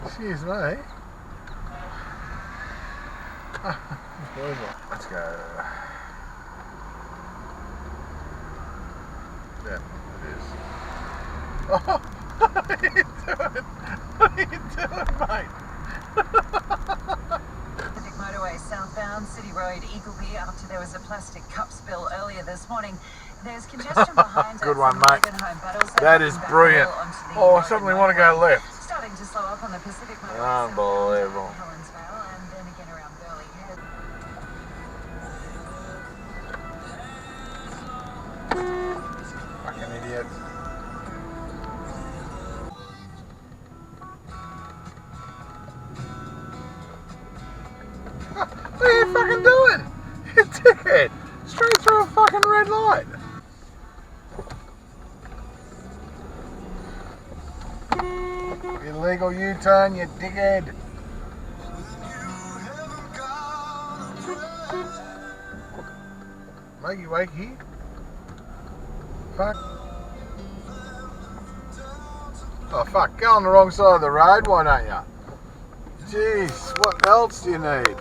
Excuse me. Let's go. Yeah, it is. Oh, what are you doing? What are you doing, mate? Pacific Motorway southbound, City Road, Eagleby, after there was a plastic cup spill earlier this morning. There's congestion behind Good one, mate. Home, that is brilliant. Oh, suddenly want to go left. Starting to slow up on the Pacific Motorway. Unbelievable. Helensvale, and then again around Burley Head. Fucking idiot. What are you fucking doing? You dickhead. Straight through a fucking red light. Illegal U-turn, you dickhead. Wakey wakey. Fuck. Oh fuck, go on the wrong side of the road, why don't you? Jeez, what else do you need?